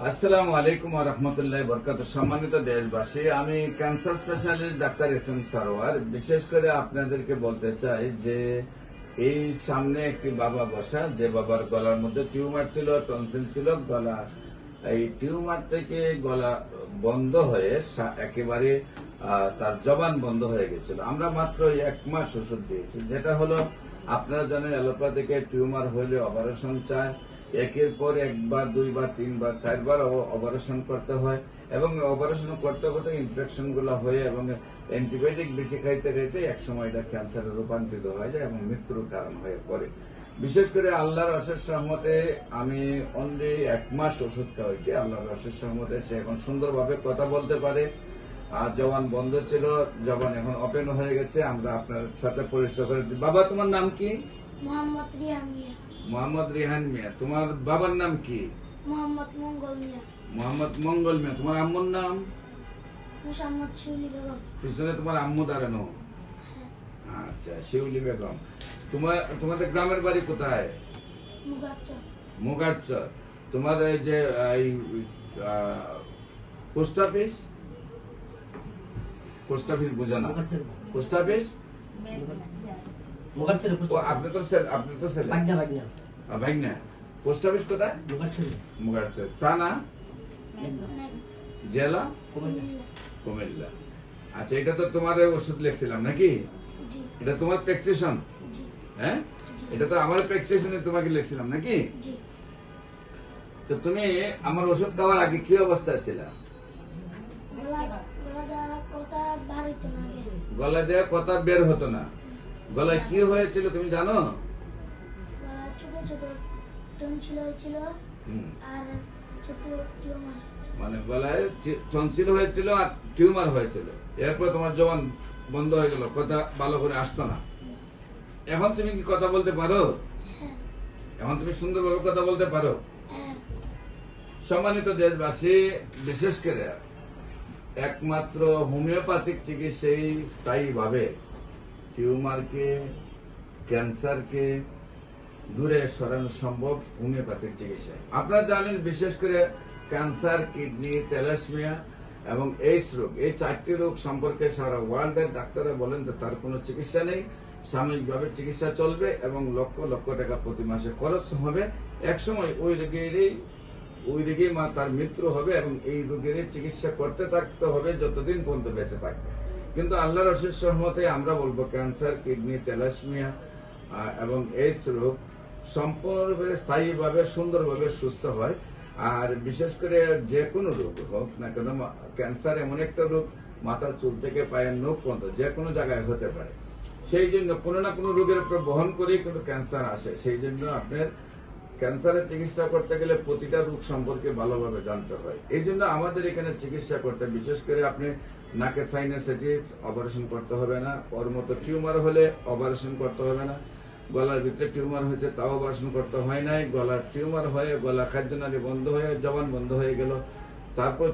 আসসালামু আলাইকুম ওয়া রাহমাতুল্লাহি ওয়া বারাকাতুহু। সম্মানিত দেশবাসী, আমি cancer specialist doctor SM. Sarwar. বিশেষ করে আপনাদেরকে বলতে চাই যে এই সামনে একটি বাবা বসা, যে বাবার গলার মধ্যে টিউমার ছিল, টনসিল ছিল, গলা এই টিউমার থেকে গলা বন্ধ হয়ে একেবারে তার জবান বন্ধ হয়ে গেছিল। আমরা মাত্র 1 মাস ওষুধ দিয়েছি, যেটা হলো আপনারা জানেন অ্যালোপ্যাথিকে টিউমার হলে অপারেশন চায়, একের পর একবার, দুইবার, তিনবার, চারবার অপারেশন করতে হয় এবং অপারেশন করতে করতে ইনফেকশন গুলো হয়ে এবং অ্যান্টিবায়োটিক বেশি খাইতে খাইতে একসময় এটা ক্যান্সারে রূপান্তরিত হয়ে যায় এবং মৃত্যুর কারণ হয়ে পড়ে। বিশেষ করে আল্লাহর অশেষ রহমতে আমি অনলি 1 মাস ওষুধ খাওয়াইছি। আল্লাহর অশেষ রহমতে সে এখন সুন্দরভাবে কথা বলতে পারে। আর জবান বন্ধ ছিল, জবান এখন ওপেন হয়ে গেছে। আমরা আপনার সাথে পরিচয় করে দিই। বাবা, তোমার নাম কি? মোহাম্মদ রিয়ান মিয়া। মোহাম্মদ রিহান মিয়া। তোমার বাবার নাম কি? মোহাম্মদ মঙ্গল মিয়া। মোহাম্মদ মঙ্গল মিয়া। তোমার আম্মুর নাম? মোসাম্মদ শিউলি বেগম। পিছনে তোমার আম্মু দাঁড়ানো? আচ্ছা, শিউলি বেগম। তোমাদের গ্রামের বাড়ি কোথায়? মুগারচর। মুগারচর। তোমার এই যে পোস্ট অফিস বোঝা না? পোস্ট অফিস আপনি তো ছেলে ভাগনা। পোস্ট অফিস কোথায়? মুগারচর। থানা? জেলা? কুমিল্লা। আচ্ছা, এটা তো তোমার ওষুধ লিখছিলাম নাকি? জি এটা তোমার প্রেসক্রিপশন? জি হ্যাঁ, এটা তো আমার প্রেসক্রিপশনে তোমাকে লিখছিলাম নাকি? জি। তো তুমি আমার ওষুধ খাওয়ার আগে কি অবস্থায় ছিল? গলায় দেওয়া কথা বের হতো না। গলায় কি হয়েছিল তুমি জানো? ছোট ছোট টনসিল হয়েছিল আর ছোট টিউমার। মানে গলায় টনসিল হয়েছিল আর টিউমার হয়েছিল, এরপর তোমার জবান বন্ধ হয়ে গেল, কথা ভালো করে আসতো না। এখন তুমি কি কথা বলতে পারো? এখন তুমি সুন্দরভাবে কথা বলতে পারো? সম্মানিত দেশবাসী, বিশেষ করে একমাত্র হোমিওপ্যাথিক চিকিৎসাই স্থায়ীভাবে টিউমারকে, ক্যান্সারকে দূরে সরানো সম্ভব হোমিওপ্যাথিক চিকিৎসায়। আপনারা জানেন বিশেষ করে ক্যান্সার, কিডনি, থ্যালাসেমিয়া এবং এইডস রোগ, এই 4টি রোগ সম্পর্কে সারা ওয়ার্ল্ডের ডাক্তাররা বলেন যে তার কোনো চিকিৎসা নেই, সাময়িকভাবে চিকিৎসা চলবে এবং লক্ষ লক্ষ টাকা প্রতি মাসে খরচ হবে। একসময় ওই রোগীর তার মৃত্যু হবে এবং এই রোগীর চিকিৎসা করতে থাকতে হবে যতদিন পর্যন্ত বেঁচে থাকবে। কিন্তু আল্লাহর অশেষ রহমতে আমরা বলবো ক্যান্সার, কিডনি, থ্যালাসেমিয়া এবং এইডস রোগ সম্পূর্ণভাবে স্থায়ীভাবে সুন্দরভাবে সুস্থ হয়। আর বিশেষ করে যে কোনো রোগ হোক না কেন, ক্যান্সার এমন একটা রোগ মাথার চুল থেকে পায়ের নখ পর্যন্ত যে কোনো জায়গায় হতে পারে। সেই জন্য কোনো না কোনো রোগের উপর বহন করেই কিন্তু ক্যান্সার আসে। সেই জন্য আপনার ক্যান্সারের চিকিৎসা করতে গেলে প্রতিটা রোগ সম্পর্কে ভালোভাবে জানতে হয়। এই জন্য আমাদের এখানে চিকিৎসা করতে, বিশেষ করে আপনি নাকের সাইনাসাইটিস অপারেশন করতে হবে না, ওর মতো টিউমার হলে অপারেশন করতে হবে না, গলার ভিতরে টিউমার হয়েছে তাও অপারেশন করতে হয় নাই, গলার টিউমার হয়ে গলা খাদ্যনালী বন্ধ হয়ে জবান বন্ধ হয়ে গেল তারপর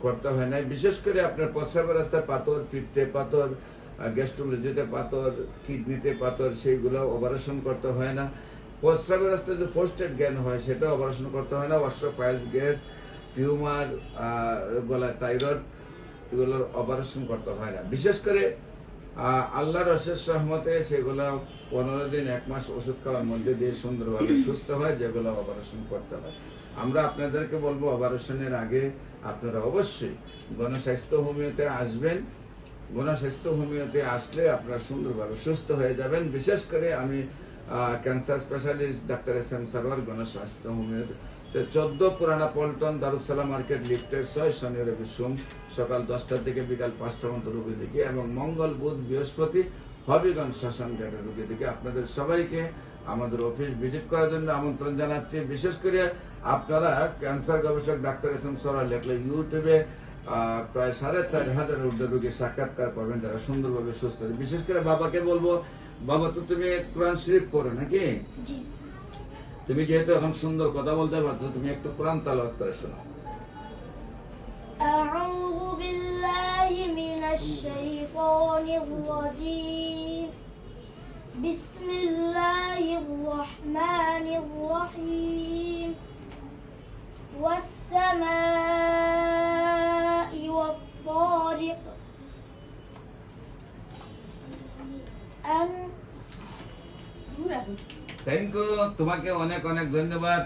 করতে হয় নাই। বিশেষ করে আপনার প্রস্রাবের রাস্তায় পাথর, পিত্তে পাথর, গ্যাস্ট্রোলজিতে পাথর, কিডনিতে পাথর, সেইগুলো অপারেশন করতে হয় না। প্রস্রাবের রাস্তায় যে প্রোস্টেট জ্ঞান হয় সেটা অপারেশন করতে হয় না। অস্ট্রোপাইলস, গ্যাস, টিউমার, গলায় থাইরয়েড, এগুলোর অপারেশন করতে হয় না। বিশেষ করে আল্লাহর অশেষ রহমতে সেগুলো 15 দিন 1 মাস ওষুধ খাওয়ার মধ্যে দিয়ে সুন্দরভাবে সুস্থ হয়, যেগুলো অপারেশন করতে হয়। আমরা আপনাদেরকে বলবো অপারেশনের আগে আপনারা অবশ্যই গণস্বাস্থ্য হোমিওতে আসবেন। গণস্বাস্থ্য হোমিওতে আসলে আপনারা সুন্দরভাবে সুস্থ হয়ে যাবেন। বিশেষ করে আমি cancer specialist doctor SM. Sarwar, গণস্বাস্থ্য হোমিওতে 14 পুরানা পল্টন, দারুসালাম মার্কেট, লিফটের 6, শনি রবি সোম সকাল 10টা থেকে বিকাল 5টা পর্যন্ত রোগী দিকে এবং মঙ্গল, বুধ, বৃহস্পতি হবিগঞ্জ শ্মশান ঘাটের রোগী দিকে আপনাদের সবাইকে আমাদের অফিস ভিজিট করার জন্য আমন্ত্রণ জানাচ্ছি। বিশেষ করে আপনারা ক্যান্সার গবেষক ডাক্তার এস.এম. সারোয়ার লিখলে ইউটিউবে প্রায় 4,500 ঊর্ধ্ব রোগীর সাক্ষাৎকার পাবেন যারা সুন্দরভাবে সুস্থ। বিশেষ করে বাবাকে বলবো, বাবা তো তুমি কোরআন শরীফ পড়ো নাকি? তুমি যেহেতু এখন সুন্দর কথা বলতে পারছো, তুমি একটু কোরআন তেলাওয়াত করে শোনাও। أعوذ بالله من الشيطان الرجيم. بسم الله الرحمن الرحيم. والسماء والطارق أن থ্যাংক ইউ, তোমাকে অনেক অনেক ধন্যবাদ।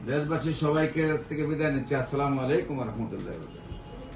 দেশবাসী সবাইকে আজ থেকে বিদায় নিচ্ছি। আসসালামু আলাইকুম রহমতুল্লাহ।